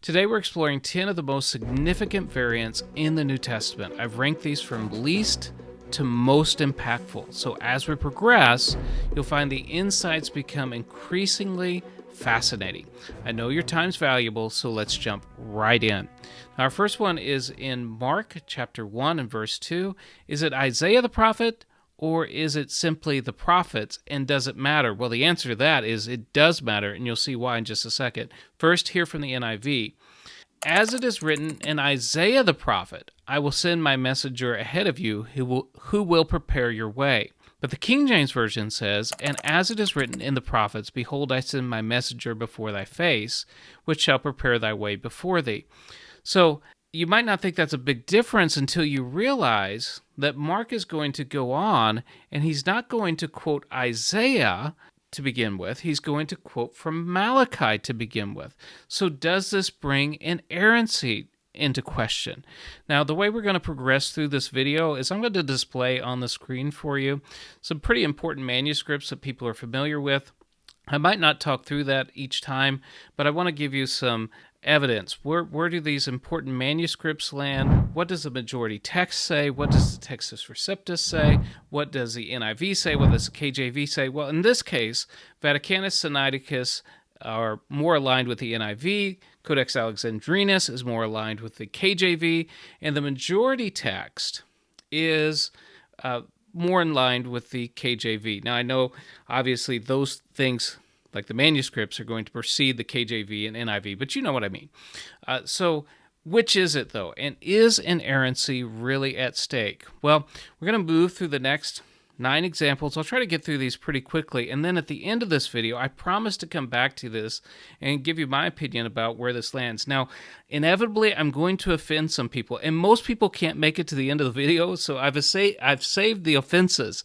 Today we're exploring 10 of the most significant variants in the New Testament. I've ranked these from least to most impactful. So as we progress, you'll find the insights become increasingly fascinating. I know your time's valuable, so let's jump right in. Our first one is in Mark chapter 1 and verse 2. Is it Isaiah the prophet, or is it simply the prophets, and does it matter? Well, the answer to that is it does matter, and you'll see why in just a second. First, hear from the NIV. As it is written in Isaiah the prophet, I will send my messenger ahead of you who will prepare your way. But the King James Version says, and as it is written in the prophets, behold, I send my messenger before thy face, which shall prepare thy way before thee. So you might not think that's a big difference until you realize that Mark is going to go on, and he's not going to quote Isaiah to begin with. He's going to quote from Malachi to begin with. So does this bring inerrancy into question? Now, the way we're going to progress through this video is I'm going to display on the screen for you some pretty important manuscripts that people are familiar with. I might not talk through that each time, but I want to give you some evidence. Where do these important manuscripts land? What does the majority text say? What does the Textus Receptus say? What does the NIV say? What does the KJV say? Well, in this case, Vaticanus and Sinaiticus are more aligned with the NIV. Codex Alexandrinus is more aligned with the KJV, and the majority text is more in line with the KJV. Now, I know, obviously, those things, like the manuscripts, are going to precede the KJV and NIV, but you know what I mean. So which is it, though? And is inerrancy really at stake? Well, we're going to move through the next 9 examples. I'll try to get through these pretty quickly, and then at the end of this video, I promise to come back to this and give you my opinion about where this lands. Now, inevitably, I'm going to offend some people, and most people can't make it to the end of the video, so I've saved the offenses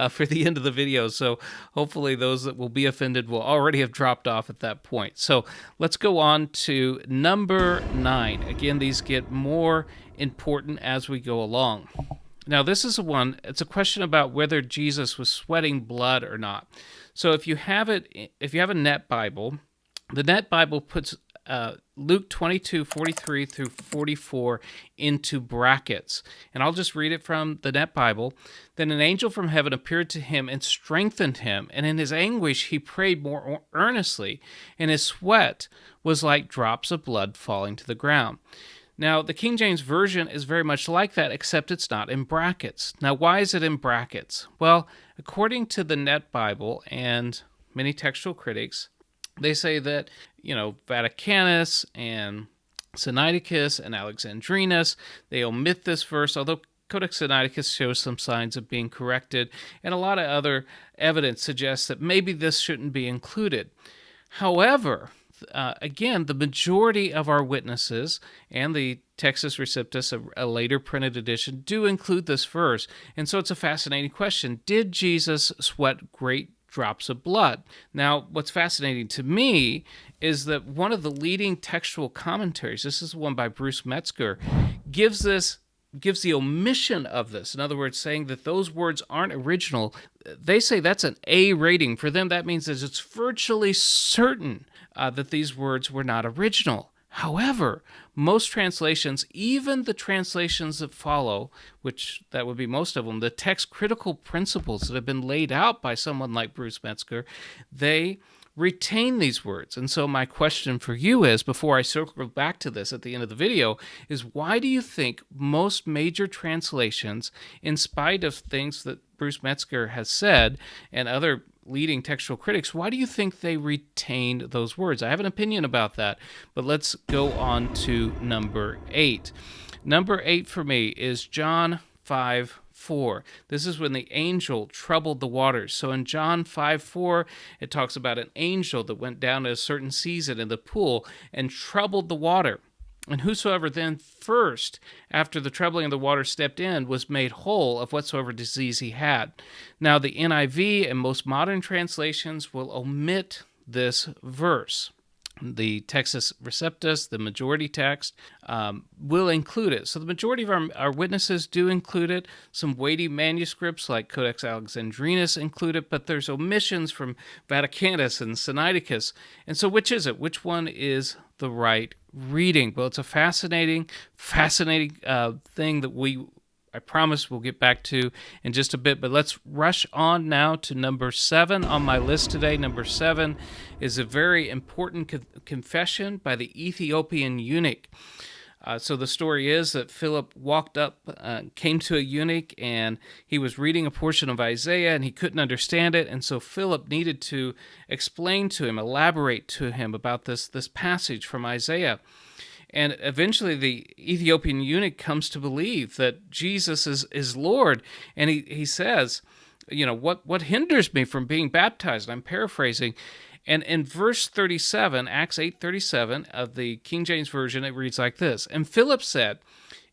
for the end of the video, so hopefully those that will be offended will already have dropped off at that point. So let's go on to number 9. Again, these get more important as we go along. Now, this is it's a question about whether Jesus was sweating blood or not. So if you have a Net Bible, the Net Bible puts Luke 22:43 through 44 into brackets. And I'll just read it from the Net Bible. Then an angel from heaven appeared to him and strengthened him, and in his anguish he prayed more earnestly, and his sweat was like drops of blood falling to the ground. Now, the King James Version is very much like that, except it's not in brackets. Now, why is it in brackets? Well, according to the Net Bible and many textual critics, they say that, Vaticanus and Sinaiticus and Alexandrinus, they omit this verse, although Codex Sinaiticus shows some signs of being corrected, and a lot of other evidence suggests that maybe this shouldn't be included. However, again, the majority of our witnesses and the Textus Receptus, a later printed edition, do include this verse. And so it's a fascinating question. Did Jesus sweat great drops of blood? Now, what's fascinating to me is that one of the leading textual commentaries, this is one by Bruce Metzger, gives the omission of this. In other words, saying that those words aren't original. They say that's an A rating. For them, that means that it's virtually certain that these words were not original. However, most translations, even the translations that follow, which that would be most of them, the text critical principles that have been laid out by someone like Bruce Metzger, they retain these words. And so my question for you is, before I circle back to this at the end of the video, is why do you think most major translations, in spite of things that Bruce Metzger has said and other leading textual critics, why do you think they retained those words? I have an opinion about that, but let's go on to number 8. Number 8 for me is John 5:4. This is when the angel troubled the waters. So in John 5:4, it talks about an angel that went down at a certain season in the pool and troubled the water. And whosoever then first, after the troubling of the water, stepped in, was made whole of whatsoever disease he had. Now, the NIV and most modern translations will omit this verse. The Textus Receptus, the majority text, will include it. So the majority of our witnesses do include it. Some weighty manuscripts like Codex Alexandrinus include it, but there's omissions from Vaticanus and Sinaiticus. And so which is it? Which one is the right reading. Well, it's a fascinating thing that I promise we'll get back to in just a bit, but let's rush on now to number 7 on my list today. Number 7 is a very important confession by the Ethiopian eunuch. So the story is that Philip walked up, came to a eunuch, and he was reading a portion of Isaiah, and he couldn't understand it, and so Philip needed to explain to him, elaborate to him about this passage from Isaiah. And eventually the Ethiopian eunuch comes to believe that Jesus is Lord, and he says, what hinders me from being baptized? I'm paraphrasing. And in verse 37, Acts 8:37 of the King James Version, it reads like this: "And Philip said,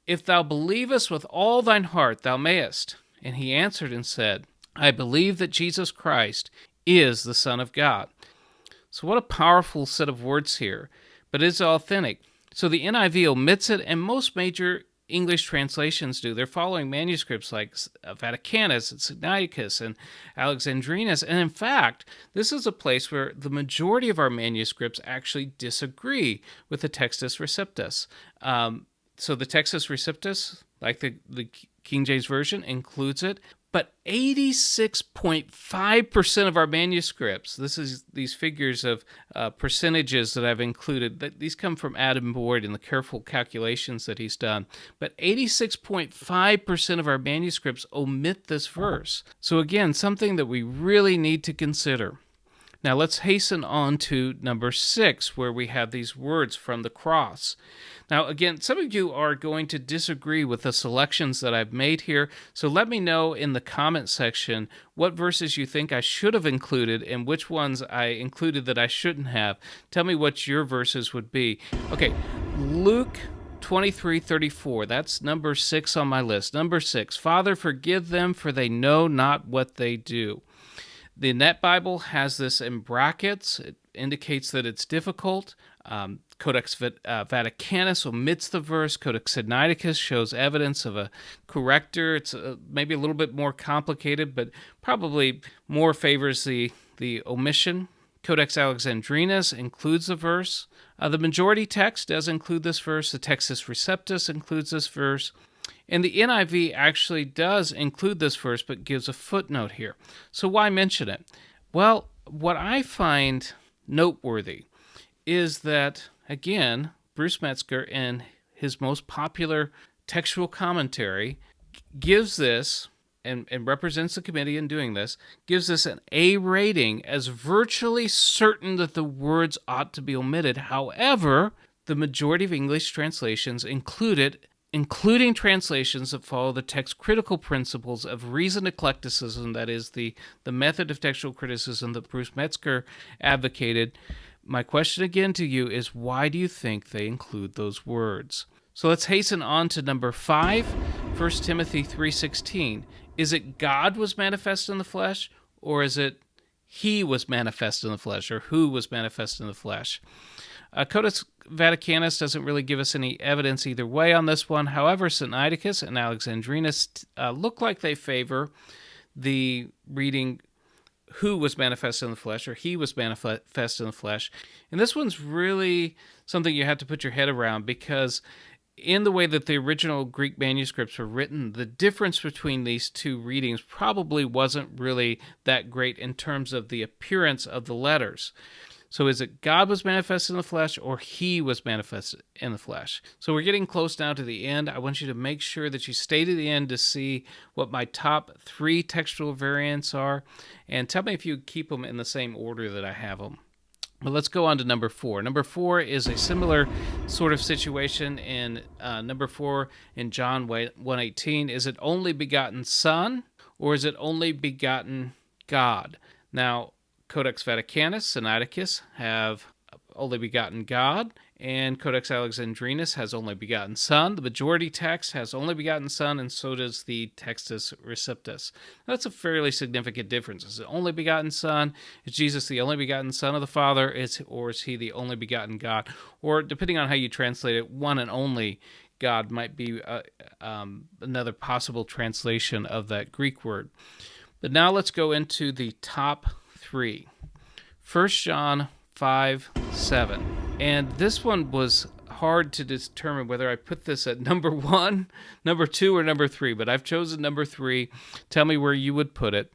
If thou believest with all thine heart, thou mayest. And he answered and said, I believe that Jesus Christ is the Son of God." So what a powerful set of words here, but it's authentic. So the NIV omits it, and most major English translations do. They're following manuscripts like Vaticanus and Sinaiticus and Alexandrinus. And in fact, this is a place where the majority of our manuscripts actually disagree with the Textus Receptus. So the Textus Receptus, like the King James Version, includes it. But 86.5% of our manuscripts, these figures of percentages that I've included, these come from Adam Boyd and the careful calculations that he's done, but 86.5% of our manuscripts omit this verse. So again, something that we really need to consider. Now let's hasten on to number 6, where we have these words from the cross. Now again, some of you are going to disagree with the selections that I've made here, so let me know in the comment section what verses you think I should have included and which ones I included that I shouldn't have. Tell me what your verses would be. Okay, Luke 23:34, that's number 6 on my list. Number 6, Father, forgive them, for they know not what they do. The Net Bible has this in brackets. It indicates that it's difficult. Codex Vaticanus omits the verse. Codex Sinaiticus shows evidence of a corrector. It's maybe a little bit more complicated, but probably more favors the omission. Codex Alexandrinus includes the verse. The majority text does include this verse. The Textus Receptus includes this verse. And the NIV actually does include this verse, but gives a footnote here. So why mention it? Well, what I find noteworthy is that, again, Bruce Metzger, in his most popular textual commentary, gives this, and represents the committee in doing this, gives this an A rating as virtually certain that the words ought to be omitted. However, the majority of English translations include it, including translations that follow the text-critical principles of reasoned eclecticism, that is, the method of textual criticism that Bruce Metzger advocated. My question again to you is, why do you think they include those words? So let's hasten on to number 5, 1 Timothy 3:16. Is it God was manifest in the flesh, or is it he was manifest in the flesh, or who was manifest in the flesh? Codex Vaticanus doesn't really give us any evidence either way on this one. However, Sinaiticus and Alexandrinus look like they favor the reading who was manifest in the flesh, or he was manifest in the flesh. And this one's really something you have to put your head around, because in the way that the original Greek manuscripts were written, the difference between these two readings probably wasn't really that great in terms of the appearance of the letters. So is it God was manifest in the flesh, or he was manifest in the flesh? So we're getting close now to the end. I want you to make sure that you stay to the end to see what my top 3 textual variants are, and tell me if you keep them in the same order that I have them. But let's go on to number 4. Number 4 is a similar sort of situation in number 4 in John 1:18. Is it only begotten Son, or is it only begotten God? Now, Codex Vaticanus, Sinaiticus have only begotten God, and Codex Alexandrinus has only begotten Son. The majority text has only begotten Son, and so does the Textus Receptus. That's a fairly significant difference. Is it only begotten Son? Is Jesus the only begotten Son of the Father, or is he the only begotten God? Or, depending on how you translate it, one and only God might be another possible translation of that Greek word. But now let's go into the top 3. 1 John 5:7. And this one was hard to determine whether I put this at number 1, number 2, or number 3, but I've chosen number 3. Tell me where you would put it.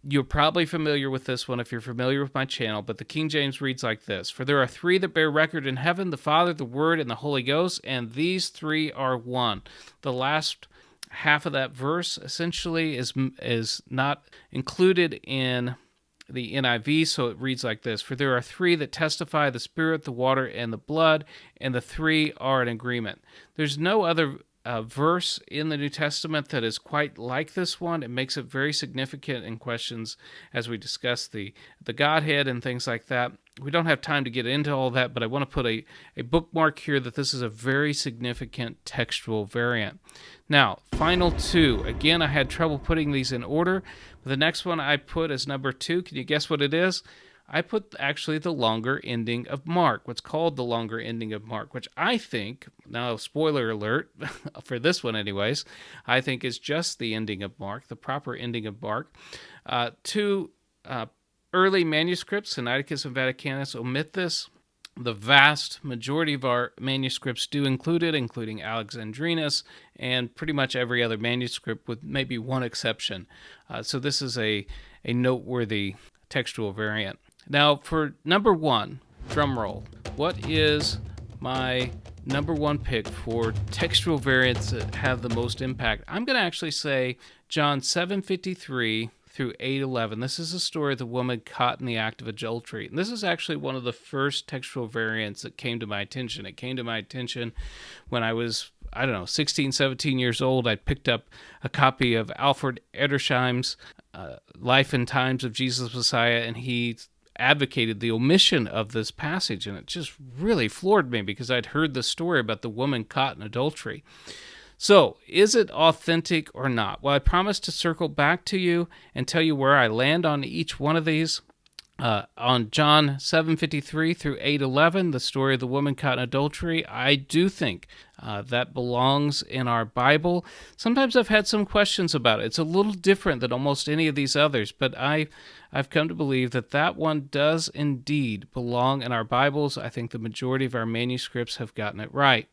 You're probably familiar with this one if you're familiar with my channel, but the King James reads like this: "For there are 3 that bear record in heaven, the Father, the Word, and the Holy Ghost, and these 3 are one." The last half of that verse essentially is not included in the NIV, so it reads like this: "For there are 3 that testify, the Spirit, the water, and the blood, and the 3 are in agreement." There's no other verse in the New Testament that is quite like this one. It makes it very significant in questions as we discuss the Godhead and things like that. We don't have time to get into all that, but I want to put a bookmark here that this is a very significant textual variant. Now, final 2. Again, I had trouble putting these in order. The next one I put as number 2. Can you guess what it is? I put actually the longer ending of Mark, what's called the longer ending of Mark, which I think, now spoiler alert, for this one anyways, I think is just the ending of Mark, the proper ending of Mark. 2 early manuscripts, Sinaiticus and Vaticanus, omit this. The vast majority of our manuscripts do include it, including Alexandrinus and pretty much every other manuscript with maybe one exception. So this is a noteworthy textual variant. Now, for number 1, drum roll, what is my number 1 pick for textual variants that have the most impact? I'm going to actually say John 7:53 through 8:11. This is the story of the woman caught in the act of adultery. And this is actually one of the first textual variants that came to my attention. It came to my attention when I was, 16, 17 years old. I picked up a copy of Alfred Edersheim's Life and Times of Jesus Messiah, and he advocated the omission of this passage, and it just really floored me because I'd heard the story about the woman caught in adultery. So, is it authentic or not? Well, I promise to circle back to you and tell you where I land on each one of these. On John 7:53 through 8:11, the story of the woman caught in adultery, I do think that belongs in our Bible. Sometimes I've had some questions about it. It's a little different than almost any of these others, but I've come to believe that one does indeed belong in our Bibles. I think the majority of our manuscripts have gotten it right.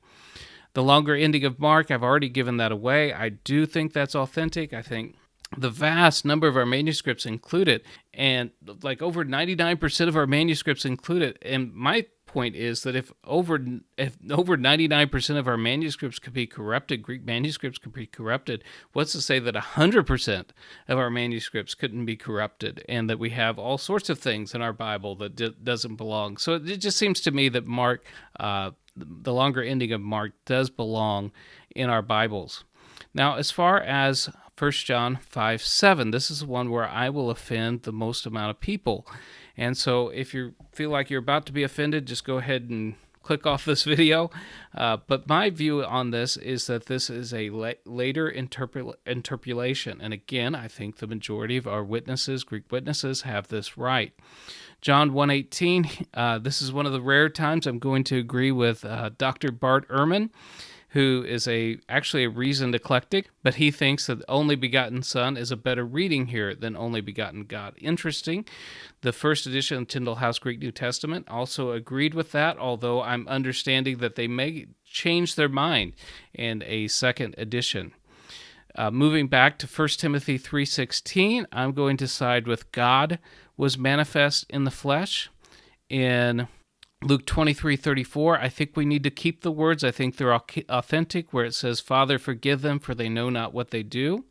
The longer ending of Mark, I've already given that away. I do think that's authentic. I think the vast number of our manuscripts include it, and like over 99% of our manuscripts include it. And my point is that if over 99% of our manuscripts could be corrupted, Greek manuscripts could be corrupted, what's to say that 100% of our manuscripts couldn't be corrupted, and that we have all sorts of things in our Bible that doesn't belong? So it just seems to me that Mark, the longer ending of Mark, does belong in our Bibles. Now, as far as 1 John 5:7, this is the one where I will offend the most amount of people. And so if you feel like you're about to be offended, just go ahead and click off this video. But my view on this is that this is a later interpolation. And again, I think the majority of our witnesses, Greek witnesses, have this right. John 1:18, this is one of the rare times I'm going to agree with Dr. Bart Ehrman, who is actually a reasoned eclectic, but he thinks that Only Begotten Son is a better reading here than Only Begotten God. Interesting. The first edition of Tyndale House Greek New Testament also agreed with that, although I'm understanding that they may change their mind in a second edition. Moving back to 1 Timothy 3:16, I'm going to side with God was manifest in the flesh. In Luke 23:34, I think we need to keep the words. I think they're authentic, where it says, "Father, forgive them, for they know not what they do."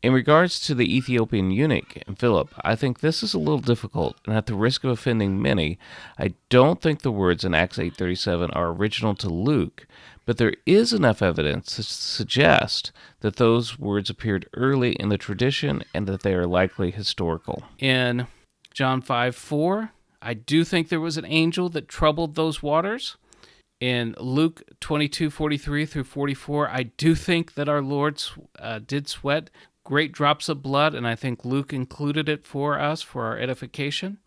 In regards to the Ethiopian eunuch and Philip, I think this is a little difficult, and at the risk of offending many, I don't think the words in Acts 8:37 are original to Luke, but there is enough evidence to suggest that those words appeared early in the tradition and that they are likely historical. In John 5:4, I do think there was an angel that troubled those waters. In Luke 22:43 through 44, I do think that our Lord did sweat great drops of blood, and I think Luke included it for us for our edification.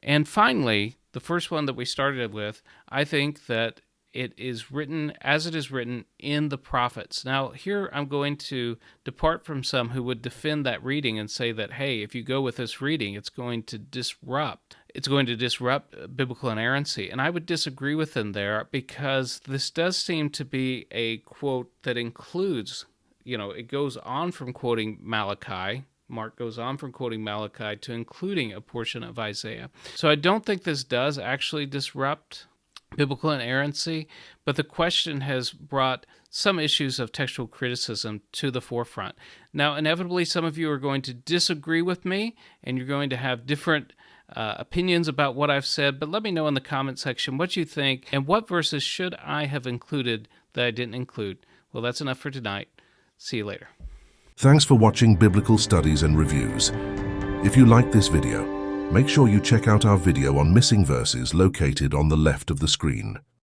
And finally, the first one that we started with, I think that it is written as it is written in the prophets. Now, here I'm going to depart from some who would defend that reading and say that, hey, if you go with this reading, it's going to disrupt it's going to disrupt biblical inerrancy. And I would disagree with him there, because this does seem to be a quote that includes, it goes on from quoting Malachi. Mark goes on from quoting Malachi to including a portion of Isaiah. So I don't think this does actually disrupt biblical inerrancy, but the question has brought some issues of textual criticism to the forefront. Now, inevitably, some of you are going to disagree with me, and you're going to have different opinions about what I've said, but let me know in the comment section what you think, and what verses should I have included that I didn't include. Well, that's enough for tonight. See you later. Thanks for watching Biblical Studies and Reviews. If you liked this video, make sure you check out our video on missing verses located on the left of the screen.